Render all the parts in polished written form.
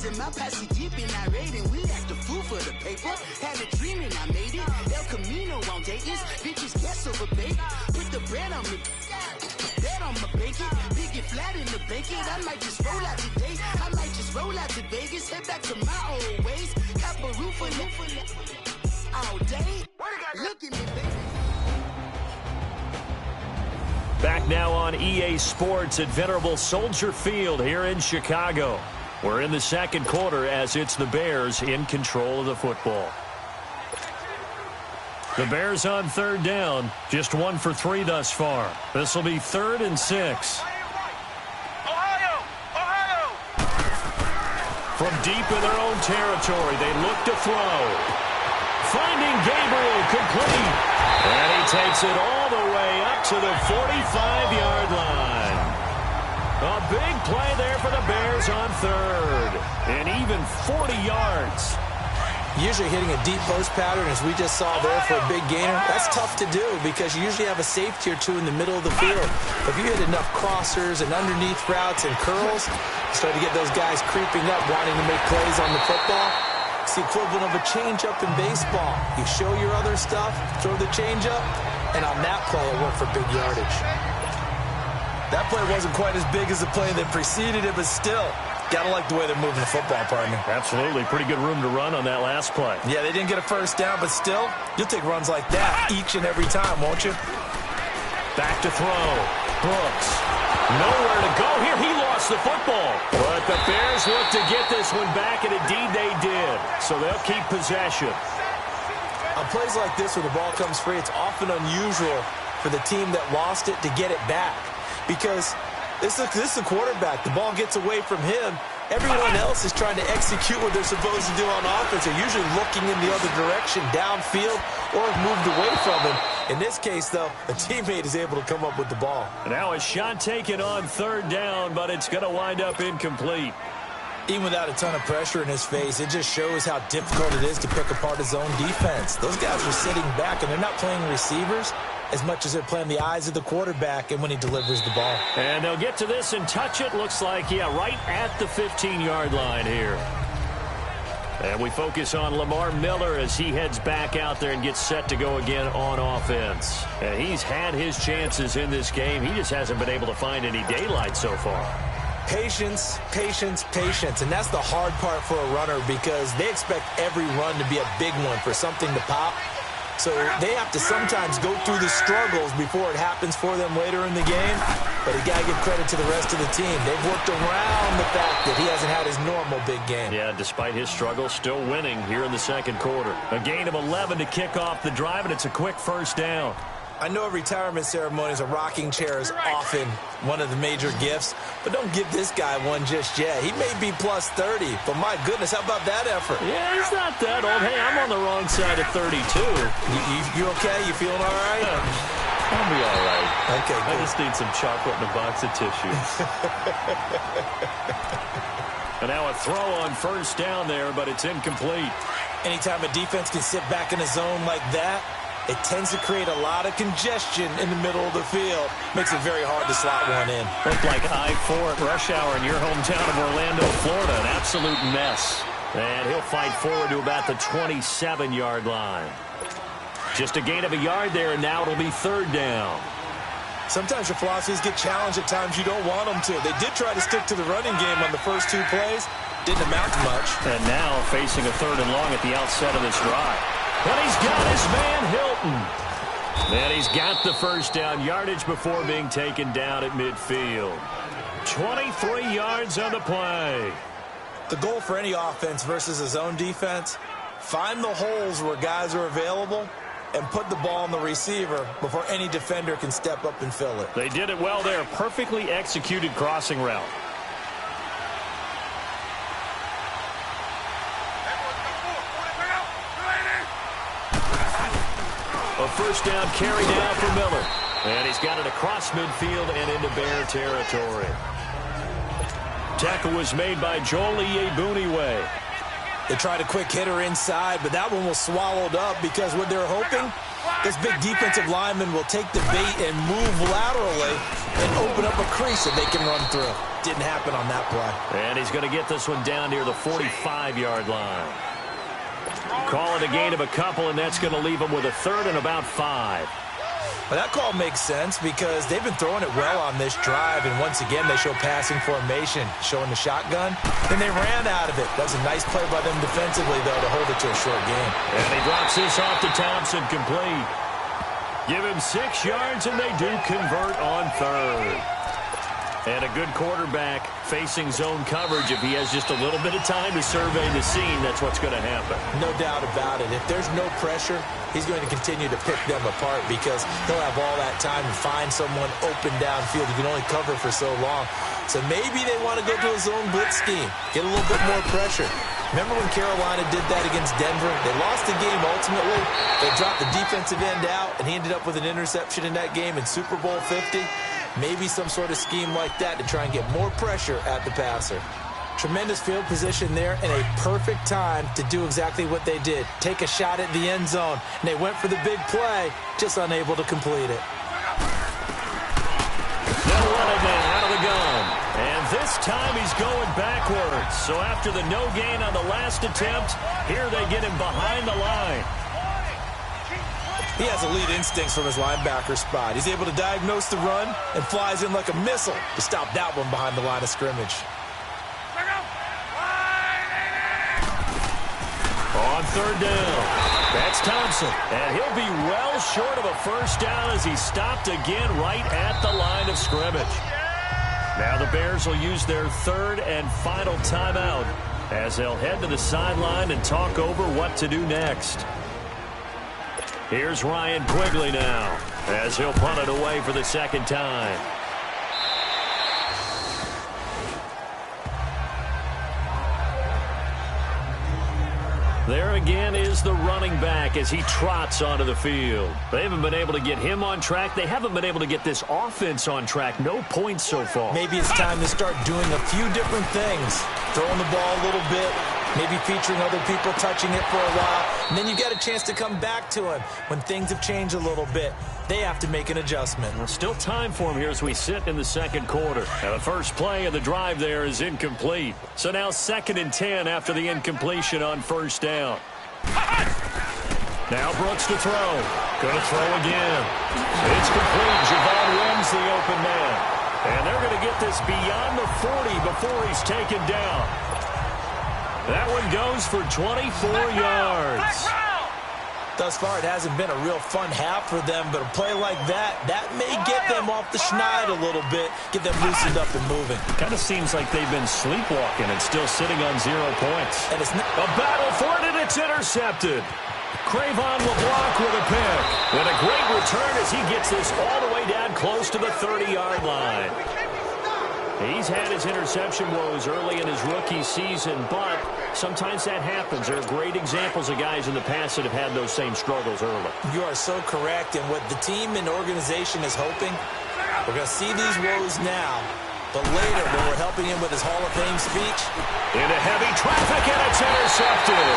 Ladies in my posse deep and irate, and we act a fool for the paper. Had a dream and I made it. El Camino on Dayton's. Bitches guess over bait. Put the bread on me. Bet on my bacon. Big it flat in the bacon. I might just roll out today. I might just roll out to Vegas. Head back to my old ways. Cop a roof all day. Look at me, baby. Back now on EA Sports at Venerable Soldier Field here in Chicago. We're in the second quarter as it's the Bears in control of the football. The Bears on third down, just 1 for 3 thus far. This will be 3rd and 6. From deep in their own territory, they look to throw. Finding Gabriel complete. And he takes it all the way up to the 45-yard line. A big play there for the Bears on third. And even 40 yards. Usually hitting a deep post pattern, as we just saw there for a big gainer, that's tough to do because you usually have a safety or two in the middle of the field. If you hit enough crossers and underneath routes and curls, you start to get those guys creeping up, wanting to make plays on the football. It's the equivalent of a changeup in baseball. You show your other stuff, throw the changeup, and on that play, it went for big yardage. That play wasn't quite as big as the play that preceded it, but still, gotta like the way they're moving the football, partner. Absolutely. Pretty good room to run on that last play. Yeah, they didn't get a first down, but still, you'll take runs like that each and every time, won't you? Back to throw. Brooks. Nowhere to go here. He lost the football. But the Bears look to get this one back, and indeed they did. So they'll keep possession. On plays like this where the ball comes free, it's often unusual for the team that lost it to get it back. Because this is a quarterback. The ball gets away from him. Everyone else is trying to execute what they're supposed to do on offense. They're usually looking in the other direction, downfield, or moved away from him. In this case, though, a teammate is able to come up with the ball. Now a shot taken on third down, but it's going to wind up incomplete. Even without a ton of pressure in his face, it just shows how difficult it is to pick apart his own defense. Those guys are sitting back, and they're not playing receivers as much as they're playing the eyes of the quarterback and when he delivers the ball. And they'll get to this and touch it. Looks like, yeah, right at the 15-yard line here. And we focus on Lamar Miller as he heads back out there and gets set to go again on offense. And he's had his chances in this game. He just hasn't been able to find any daylight so far. Patience, patience, patience. And that's the hard part for a runner because they expect every run to be a big one for something to pop. So they have to sometimes go through the struggles before it happens for them later in the game. But you got to give credit to the rest of the team. They've worked around the fact that he hasn't had his normal big game. Yeah, despite his struggles, still winning here in the second quarter. A gain of 11 to kick off the drive, and it's a quick first down. I know at retirement ceremonies, a rocking chair is often one of the major gifts, but don't give this guy one just yet. He may be plus 30, but my goodness, how about that effort? Yeah, he's not that old. Hey, I'm on the wrong side of 32. You okay? You feeling all right? I'll be all right. Okay, good. I just need some chocolate and a box of tissues. And now a throw on first down there, but it's incomplete. Anytime a defense can sit back in a zone like that, it tends to create a lot of congestion in the middle of the field. Makes it very hard to slot one in. Looked like I-4 at rush hour in your hometown of Orlando, Florida. An absolute mess. And he'll fight forward to about the 27-yard line. Just a gain of a yard there, and now it'll be third down. Sometimes your philosophies get challenged at times you don't want them to. They did try to stick to the running game on the first 2 plays. Didn't amount to much. And now facing a third and long at the outset of this drive. And he's got his man Hilton. And he's got the first down yardage before being taken down at midfield. 23 yards on the play. The goal for any offense versus a zone defense, find the holes where guys are available and put the ball on the receiver before any defender can step up and fill it. They did it well there. Perfectly executed crossing route. A first down carry down for Miller. And he's got it across midfield and into Bear territory. Tackle was made by Joel Iyiegbuniwe. They tried a quick hitter inside, but that one was swallowed up because what they're hoping This big defensive lineman will take the bait and move laterally and open up a crease that they can run through. Didn't happen on that play. And he's going to get this one down near the 45-yard line. Call it a gain of a couple, and that's going to leave him with a third and about 5. Well, that call makes sense because they've been throwing it well on this drive, and once again they show passing formation, showing the shotgun, and they ran out of it. That was a nice play by them defensively, though, to hold it to a short game. And he drops this off to Thompson, complete. Give him 6 yards, and they do convert on third. And a good quarterback facing zone coverage. If he has just a little bit of time to survey the scene, that's what's going to happen. No doubt about it. If there's no pressure, he's going to continue to pick them apart because he'll have all that time to find someone open downfield. He can only cover for so long. So maybe they want to go to a zone blitz scheme, get a little bit more pressure. Remember when Carolina did that against Denver? They lost the game ultimately. They dropped the defensive end out, and he ended up with an interception in that game in Super Bowl 50. Maybe some sort of scheme like that to try and get more pressure at the passer. Tremendous field position there and a perfect time to do exactly what they did. Take a shot at the end zone. And they went for the big play, just unable to complete it. They'll run it now out of the gun. And this time he's going backwards. So after the no gain on the last attempt, here they get him behind the line. He has elite instincts from his linebacker spot. He's able to diagnose the run and flies in like a missile to stop that one behind the line of scrimmage. On third down, that's Thompson. And he'll be well short of a first down as he's stopped again right at the line of scrimmage. Now the Bears will use their third and final timeout as they'll head to the sideline and talk over what to do next. Here's Ryan Quigley now as he'll punt it away for the second time. There again is the running back as he trots onto the field. They haven't been able to get him on track. They haven't been able to get this offense on track. No points so far. Maybe it's time to start doing a few different things. Throwing the ball a little bit, maybe featuring other people touching it for a while, and then you get a chance to come back to him when things have changed a little bit. They have to make an adjustment. Well, still time for him here as we sit in the second quarter. Now the first play of the drive there is incomplete. So now 2nd and 10 after the incompletion on first down. Now Brooks to throw. Going to throw again. It's complete. Javon wins the open man. And they're going to get this beyond the 40 before he's taken down. That one goes for 24 yards. Thus far, it hasn't been a real fun half for them, but a play like that may get them off the schneid a little bit, get them loosened up and moving. Kind of seems like they've been sleepwalking and still sitting on 0 points. And it's a battle for it, and it's intercepted. Cravon will block with a pick. And a great return as he gets this all the way down close to the 30-yard line. He's had his interception woes early in his rookie season, but sometimes that happens. There are great examples of guys in the past that have had those same struggles early. You are so correct, and what the team and organization is hoping, we're going to see these woes now, but later when we're helping him with his Hall of Fame speech. Into heavy traffic, and it's intercepted.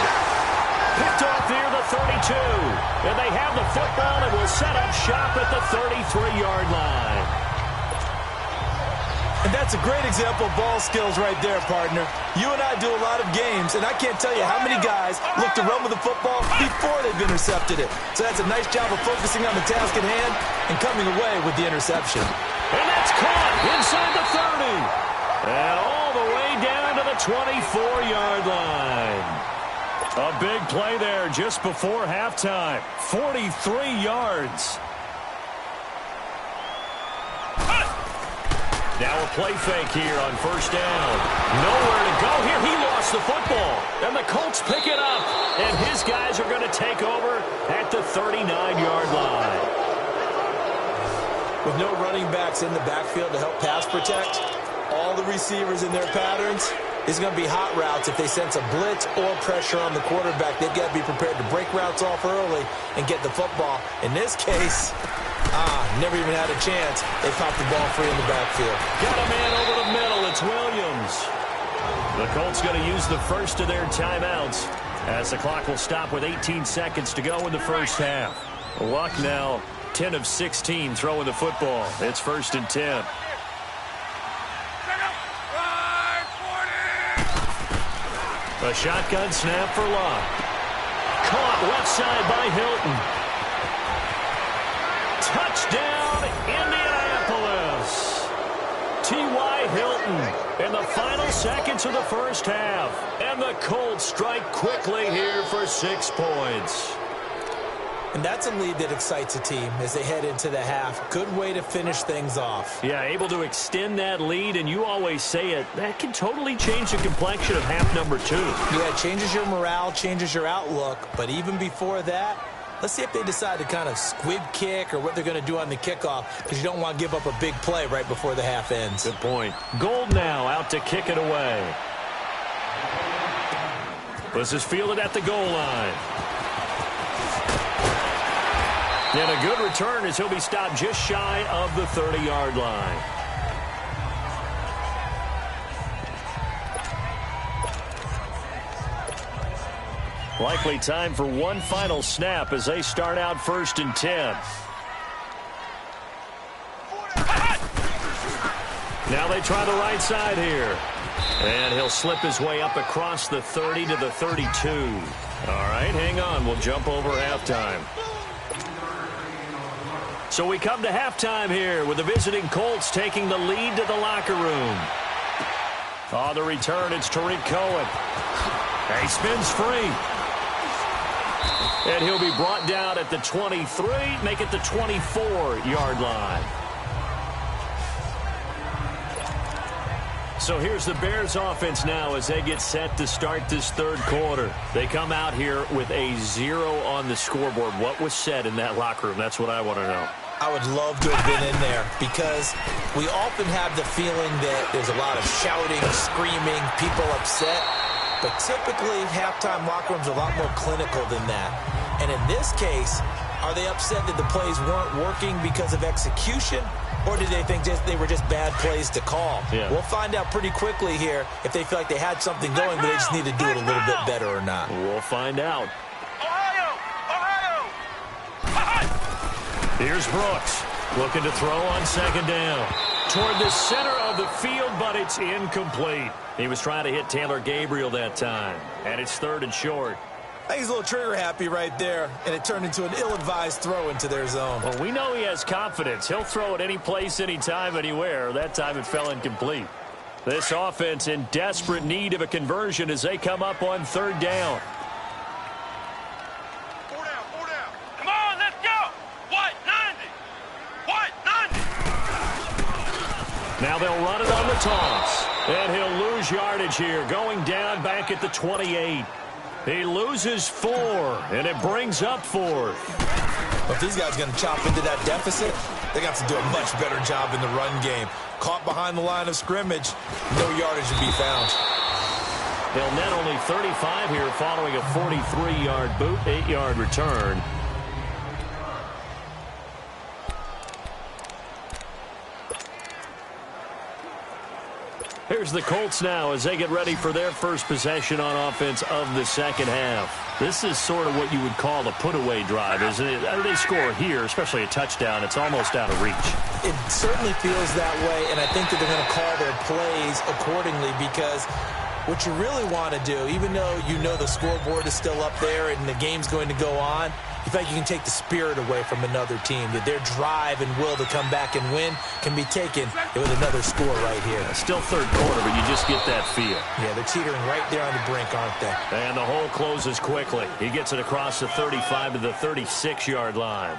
Picked off near the 32. And they have the football and will set up shop at the 33-yard line. And that's a great example of ball skills right there, partner. You and I do a lot of games, and I can't tell you how many guys look to run with the football before they've intercepted it. So that's a nice job of focusing on the task at hand and coming away with the interception. And that's caught inside the 30. And all the way down to the 24-yard line. A big play there just before halftime. 43 yards. Now a play fake here on first down. Nowhere to go here. He lost the football. And the Colts pick it up. And his guys are going to take over at the 39-yard line. With no running backs in the backfield to help pass protect, all the receivers in their patterns, it's going to be hot routes if they sense a blitz or pressure on the quarterback. They've got to be prepared to break routes off early and get the football. In this case, never even had a chance. They popped the ball free in the backfield. Got a man over the middle. It's Williams. The Colts going to use the first of their timeouts as the clock will stop with 18 seconds to go in the first half. Luck now 10 of 16 throwing the football. It's 1st and 10. A shotgun snap for Luck. Caught left side by Hilton. Touchdown, Indianapolis. T.Y. Hilton in the final seconds of the first half. And the Colts strike quickly here for 6 points. And that's a lead that excites a team as they head into the half. Good way to finish things off. Yeah, able to extend that lead, and you always say it, that can totally change the complexion of half number 2. Yeah, it changes your morale, changes your outlook. But even before that, let's see if they decide to kind of squib kick or what they're going to do on the kickoff, because you don't want to give up a big play right before the half ends. Good point. Gold now out to kick it away. This is fielded at the goal line. And a good return as he'll be stopped just shy of the 30-yard line. Likely time for one final snap as they start out 1st and 10. Now they try the right side here. And he'll slip his way up across the 30 to the 32. All right, hang on. We'll jump over halftime. So we come to halftime here with the visiting Colts taking the lead to the locker room. On the return, it's Tariq Cohen. He spins free. And he'll be brought down at the 23, make it the 24-yard line. So here's the Bears offense now as they get set to start this third quarter. They come out here with a 0 on the scoreboard. What was said in that locker room? That's what I want to know. I would love to have been in there because we often have the feeling that there's a lot of shouting, screaming, people upset. But typically, halftime locker rooms are a lot more clinical than that. And in this case, are they upset that the plays weren't working because of execution? Or did they think they were just bad plays to call? Yeah. We'll find out pretty quickly here if they feel like they had something going, but they just need to do it a little bit better or not. We'll find out. Here's Brooks, looking to throw on second down. Toward the center of the field, but it's incomplete. He was trying to hit Taylor Gabriel that time, and it's 3rd and short. I think he's a little trigger happy right there, and it turned into an ill-advised throw into their zone. Well, we know he has confidence. He'll throw it any place, anytime, anywhere. That time it fell incomplete. This offense in desperate need of a conversion as they come up on 3rd down. Now they'll run it on the toss. And he'll lose yardage here, going down back at the 28. He loses 4, and it brings up 4th. Well, if these guys are going to chop into that deficit, they got to do a much better job in the run game. Caught behind the line of scrimmage, no yardage to be found. They'll net only 35 here following a 43-yard boot, 8-yard return. Here's the Colts now as they get ready for their first possession on offense of the second half. This is sort of what you would call a put-away drive, isn't it? They score here, especially a touchdown. It's almost out of reach. It certainly feels that way, and I think that they're going to call their plays accordingly because what you really want to do, even though you know the scoreboard is still up there and the game's going to go on, you think you can take the spirit away from another team, that their drive and will to come back and win can be taken with another score right here. Still third quarter, but you just get that feel. Yeah, they're teetering right there on the brink, aren't they? And the hole closes quickly. He gets it across the 35 to the 36-yard line.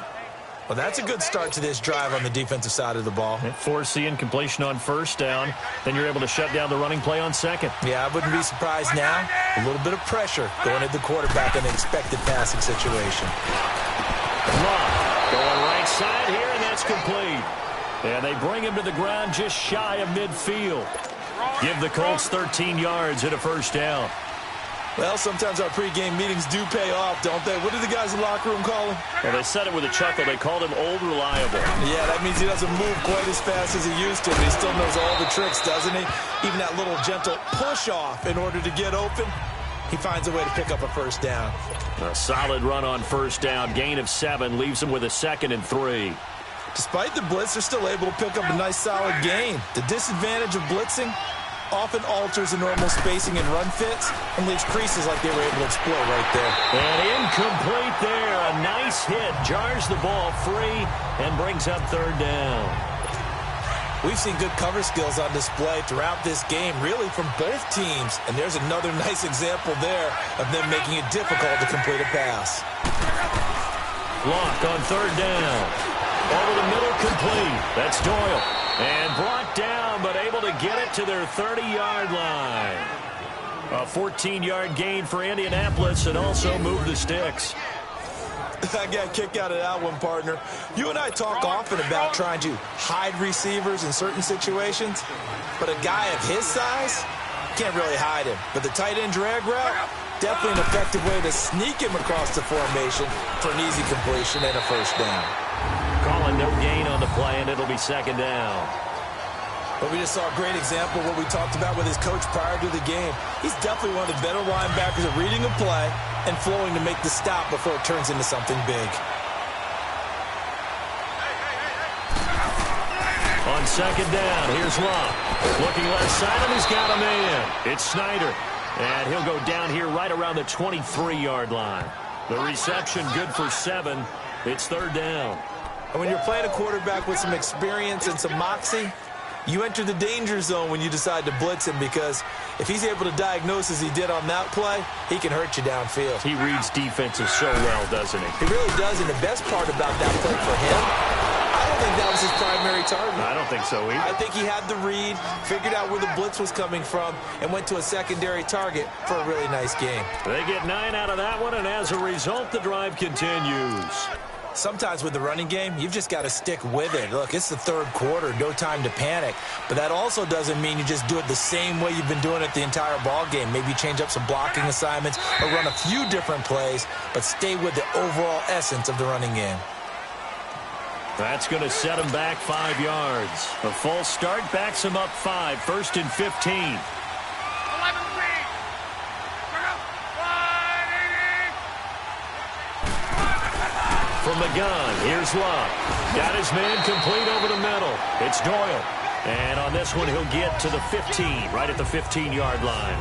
Well, that's a good start to this drive on the defensive side of the ball. Force the incompletion on 1st down. Then you're able to shut down the running play on 2nd. Yeah, I wouldn't be surprised now. A little bit of pressure going at the quarterback in an expected passing situation. Luck going right side here, and that's complete. And they bring him to the ground just shy of midfield. Give the Colts 13 yards at a 1st down. Well, sometimes our pregame meetings do pay off, don't they? What did the guys in the locker room call him? Well, they said it with a chuckle. They called him Old Reliable. Yeah, that means he doesn't move quite as fast as he used to, but he still knows all the tricks, doesn't he? Even that little gentle push-off in order to get open, he finds a way to pick up a 1st down. A solid run on first down. Gain of 7 leaves them with a 2nd and 3. Despite the blitz, they're still able to pick up a nice solid gain. The disadvantage of blitzing often alters the normal spacing and run fits and leaves creases like they were able to exploit right there. And incomplete there. A nice hit. Jars the ball free and brings up 3rd down. We've seen good cover skills on display throughout this game, really from both teams. And there's another nice example there of them making it difficult to complete a pass. Block on 3rd down. Over the middle, complete. That's Doyle. And brought down, but able to get it to their 30-yard line. A 14-yard gain for Indianapolis and also move the sticks. I got a kick out of that one, partner. You and I talk often about trying to hide receivers in certain situations, but a guy of his size can't really hide him. But the tight end drag route, definitely an effective way to sneak him across the formation for an easy completion and a first down. Calling no gain on the play, and it'll be 2nd down. But we just saw a great example of what we talked about with his coach prior to the game. He's definitely one of the better linebackers at reading a play and flowing to make the stop before it turns into something big. On 2nd down, here's Locke. Looking left side, and he's got a man. It's Snyder. And he'll go down here right around the 23-yard line. The reception good for 7. It's 3rd down. And when you're playing a quarterback with some experience and some moxie, you enter the danger zone when you decide to blitz him, because if he's able to diagnose as he did on that play, he can hurt you downfield. He reads defenses so well, doesn't he? He really does, and the best part about that play for him, I don't think that was his primary target. I don't think so either. I think he had the read, figured out where the blitz was coming from, and went to a secondary target for a really nice game. They get 9 out of that one, and as a result, the drive continues. Sometimes with the running game, you've just got to stick with it. Look, it's the 3rd quarter, no time to panic. But that also doesn't mean you just do it the same way you've been doing it the entire ball game. Maybe change up some blocking assignments or run a few different plays, but stay with the overall essence of the running game. That's going to set him back 5 yards. A false start backs him up 5, 1st and 15. From the gun, here's Locke. Got his man complete over the middle. It's Doyle. And on this one, he'll get to the 15, right at the 15-yard line.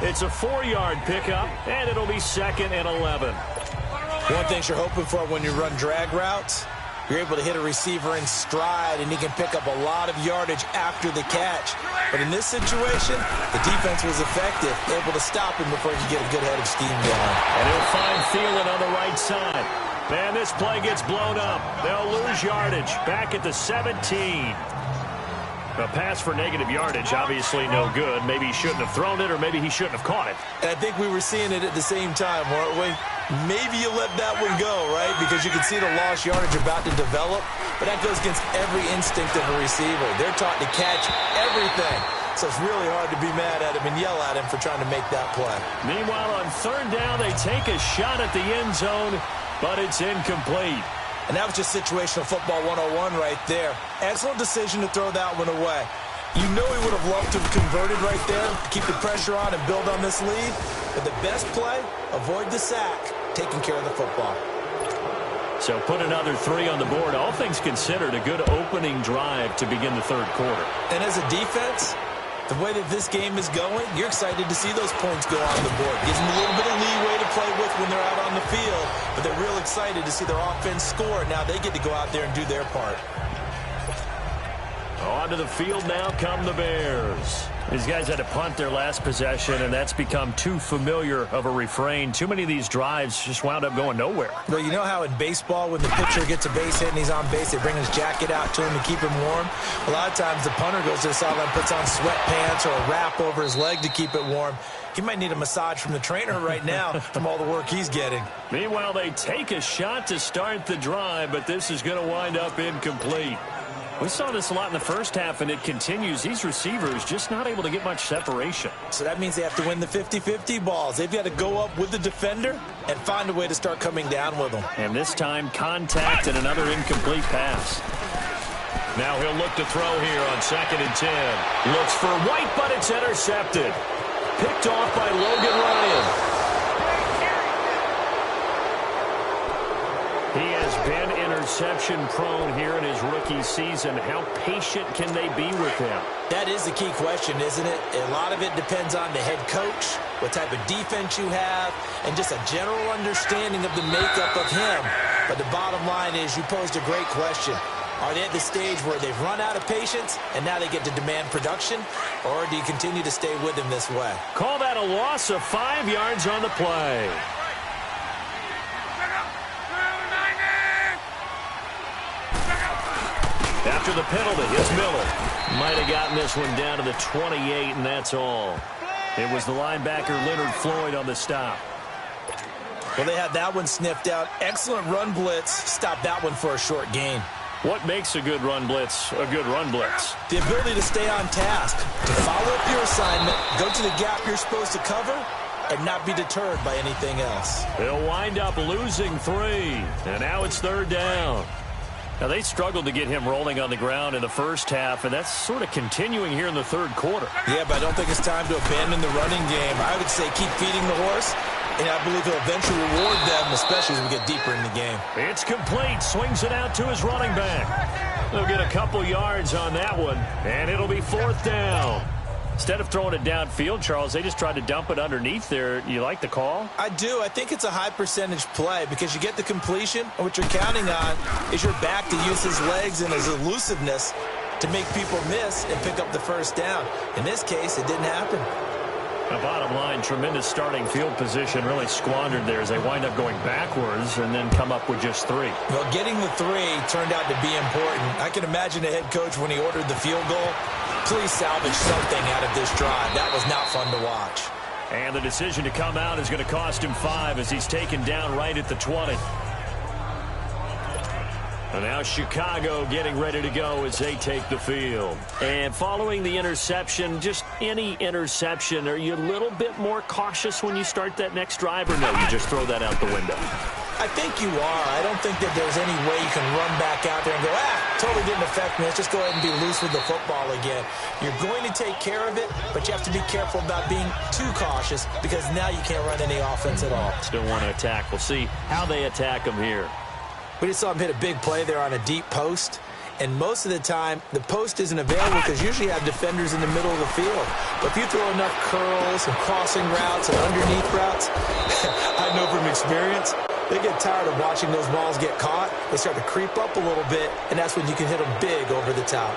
It's a 4-yard pickup, and it'll be 2nd and 11. One thing you're hoping for when you run drag routes, you're able to hit a receiver in stride, and he can pick up a lot of yardage after the catch. But in this situation, the defense was effective, able to stop him before he could get a good head of steam going. And he'll find Thielen on the right side. Man, this play gets blown up. They'll lose yardage back at the 17. A pass for negative yardage, obviously no good. Maybe he shouldn't have thrown it, or maybe he shouldn't have caught it. And I think we were seeing it at the same time, weren't we? Maybe you let that one go, right? Because you can see the lost yardage about to develop. But that goes against every instinct of a receiver. They're taught to catch everything. So it's really hard to be mad at him and yell at him for trying to make that play. Meanwhile, on 3rd down, they take a shot at the end zone, but it's incomplete. And that was just situational football 101 right there. Excellent decision to throw that one away. You know he would have loved to have converted right there to keep the pressure on and build on this lead. But the best play, avoid the sack, taking care of the football. So put another 3 on the board. All things considered, a good opening drive to begin the 3rd quarter. And as a defense, the way that this game is going, you're excited to see those points go on the board. Gives them a little bit of leeway to play with when they're out on the field, but they're real excited to see their offense score. Now they get to go out there and do their part. Onto the field now come the Bears. These guys had to punt their last possession, and that's become too familiar of a refrain. Too many of these drives just wound up going nowhere. Well, you know how in baseball, when the pitcher gets a base hit and he's on base, they bring his jacket out to him to keep him warm? A lot of times the punter goes to the sideline, puts on sweatpants or a wrap over his leg to keep it warm. He might need a massage from the trainer right now from all the work he's getting. Meanwhile, they take a shot to start the drive, but this is going to wind up incomplete. We saw this a lot in the first half, and it continues. These receivers just not able to get much separation. So that means they have to win the 50-50 balls. They've got to go up with the defender and find a way to start coming down with them. And this time, contact and another incomplete pass. Now he'll look to throw here on 2nd and 10. Looks for White, but it's intercepted. Picked off by Logan Ryan. interception prone here in his rookie season. How patient can they be with him? That is the key question, isn't it? A lot of it depends on the head coach, what type of defense you have, and just a general understanding of the makeup of him. But the bottom line is you posed a great question. Are they at the stage where they've run out of patience and now they get to demand production? Or do you continue to stay with him this way? Call that a loss of 5 yards on the play. After the penalty, it's Miller. Might have gotten this one down to the 28, and that's all. It was the linebacker Leonard Floyd on the stop. Well, they had that one sniffed out. Excellent run blitz. Stopped that one for a short gain. What makes a good run blitz a good run blitz? The ability to stay on task, to follow up your assignment, go to the gap you're supposed to cover, and not be deterred by anything else. They'll wind up losing 3, and now it's 3rd down. Now, they struggled to get him rolling on the ground in the first half, and that's sort of continuing here in the 3rd quarter. Yeah, but I don't think it's time to abandon the running game. I would say keep feeding the horse, and I believe he'll eventually reward them, especially as we get deeper in the game. It's complete. Swings it out to his running back. They'll get a couple yards on that one, and it'll be 4th down. Instead of throwing it downfield, Charles, they just tried to dump it underneath there. You like the call? I do. I think it's a high percentage play because you get the completion, and what you're counting on is your back to use his legs and his elusiveness to make people miss and pick up the first down. In this case, it didn't happen. The bottom line, tremendous starting field position, really squandered there as they wind up going backwards and then come up with just 3. Well, getting the 3 turned out to be important. I can imagine the head coach when he ordered the field goal. Please salvage something out of this drive. That was not fun to watch. And the decision to come out is going to cost him 5 as he's taken down right at the 20. And now Chicago getting ready to go as they take the field. And following the interception, just any interception, are you a little bit more cautious when you start that next drive, or no, you just throw that out the window? I think you are. I don't think that there's any way you can run back out there and go, totally didn't affect me. Let's just go ahead and be loose with the football again. You're going to take care of it, but you have to be careful about being too cautious because now you can't run any offense at all. Still want to attack. We'll see how they attack them here. We just saw him hit a big play there on a deep post. And most of the time, the post isn't available because you usually have defenders in the middle of the field. But if you throw enough curls and crossing routes and underneath routes, I know from experience, they get tired of watching those balls get caught. They start to creep up a little bit, and that's when you can hit them big over the top.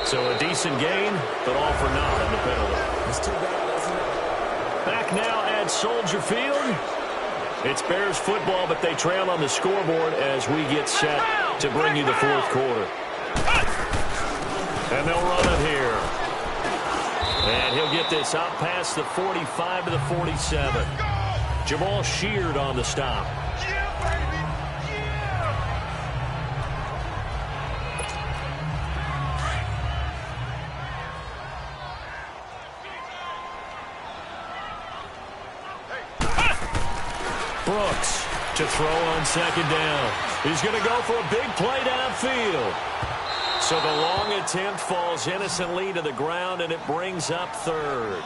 So a decent gain, but all for naught on the penalty. It's too bad, isn't it? Back now at Soldier Field. It's Bears football, but they trail on the scoreboard as we get set to bring you the 4th quarter. And they'll run it here. And he'll get this out past the 45 to the 47. Jamal Sheard on the stop. Brooks to throw on 2nd down. He's going to go for a big play downfield. So the long attempt falls innocently to the ground, and it brings up 3rd.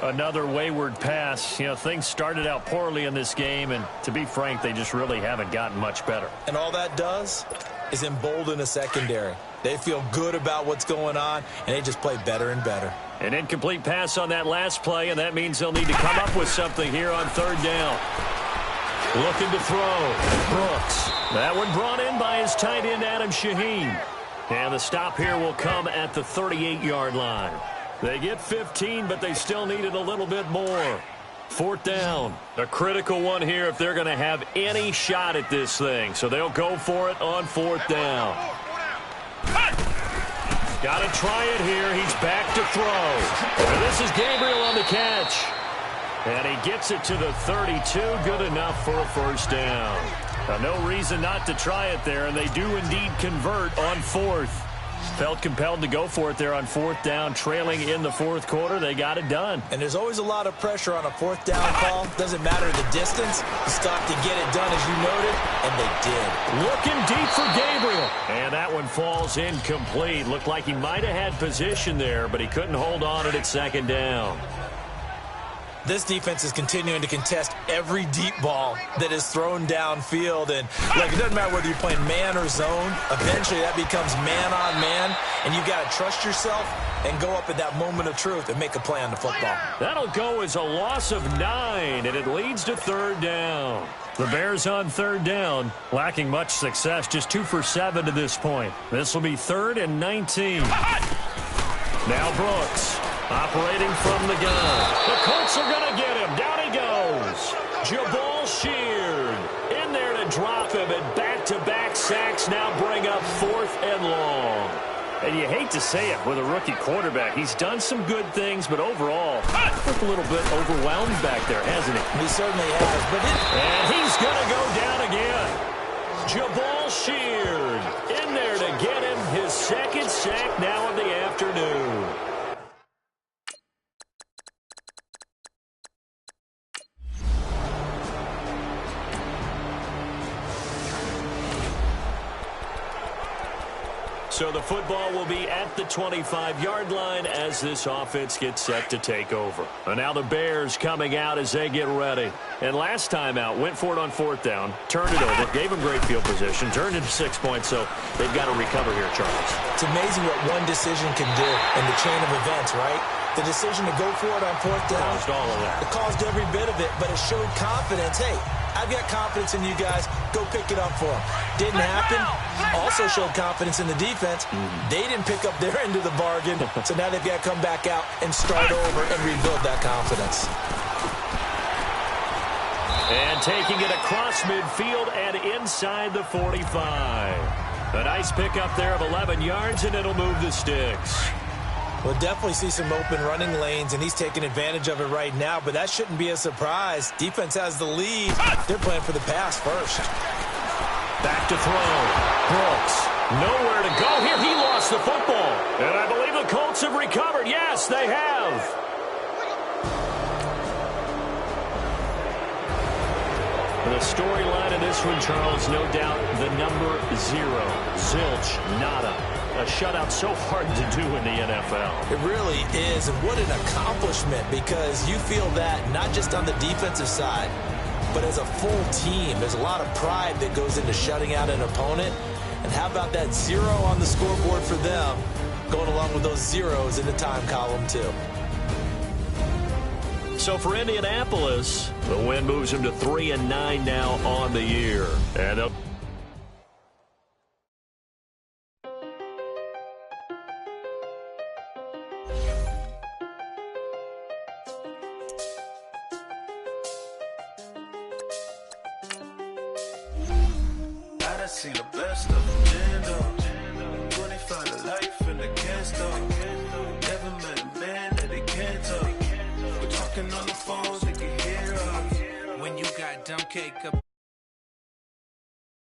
Another wayward pass. You know, things started out poorly in this game, and to be frank, they just really haven't gotten much better. And all that does is embolden a secondary. They feel good about what's going on, and they just play better and better. An incomplete pass on that last play, and that means they'll need to come up with something here on 3rd down. Looking to throw. Brooks. That one brought in by his tight end, Adam Shaheen. And the stop here will come at the 38-yard line. They get 15, but they still needed a little bit more. 4th down. A critical one here if they're going to have any shot at this thing. So they'll go for it on 4th down. Got to try it here. He's back to throw. And this is Gabriel on the catch. And he gets it to the 32. Good enough for a 1st down. Now, no reason not to try it there, and they do indeed convert on 4th. Felt compelled to go for it there on 4th down, trailing in the 4th quarter. They got it done. And there's always a lot of pressure on a 4th down call. Doesn't matter the distance. You stop to get it done, as you noted, and they did. Looking deep for Gabriel. And that one falls incomplete. Looked like he might have had position there, but he couldn't hold on it at 2nd down. This defense is continuing to contest every deep ball that is thrown downfield. And, look, it doesn't matter whether you're playing man or zone. Eventually, that becomes man-on-man, and you've got to trust yourself and go up at that moment of truth and make a play on the football. That'll go as a loss of 9, and it leads to 3rd down. The Bears on 3rd down, lacking much success, just 2 for 7 to this point. This will be 3rd and 19. Now Brooks, operating from the gun. The Colts are going to get him. Down he goes. Jabal Sheard in there to drop him, and back-to-back sacks now bring up 4th and long. And you hate to say it with a rookie quarterback. He's done some good things, but overall, looked a little bit overwhelmed back there, hasn't he? He certainly has. And he's going to go down again. Jabal Sheard in there to get him his 2nd sack now of the afternoon. So the football will be at the 25-yard line as this offense gets set to take over. And now the Bears coming out as they get ready. And last time out, went for it on 4th down, turned it over, gave them great field position, turned it to 6 points, so they've got to recover here, Charles. It's amazing what one decision can do in the chain of events, right? The decision to go for it on 4th down. Caused all of that. It caused every bit of it, but it showed confidence. Hey, I've got confidence in you guys. Go pick it up for them. Didn't happen. Also showed confidence in the defense. They didn't pick up their end of the bargain, so now they've got to come back out and start over and rebuild that confidence. And taking it across midfield and inside the 45. A nice pickup there of 11 yards, and it'll move the sticks. We'll definitely see some open running lanes, and he's taking advantage of it right now, but that shouldn't be a surprise. Defense has the lead. They're playing for the pass first. Back to throw. Brooks, nowhere to go here. He lost the football. And I believe the Colts have recovered. Yes, they have. The storyline of this one, Charles, no doubt the number 0. Zilch, nada. A shutout so hard to do in the NFL. It really is, and what an accomplishment, because you feel that not just on the defensive side, but as a full team. There's a lot of pride that goes into shutting out an opponent. And how about that 0 on the scoreboard for them, going along with those zeros in the time column, too. So for Indianapolis, the win moves them to 3-9 now on the year. And I seen the best of them, 25 to life in the can't stop. Never met a man that they can't talk. We're talking on the phones, they can hear us. When you got dumb cake up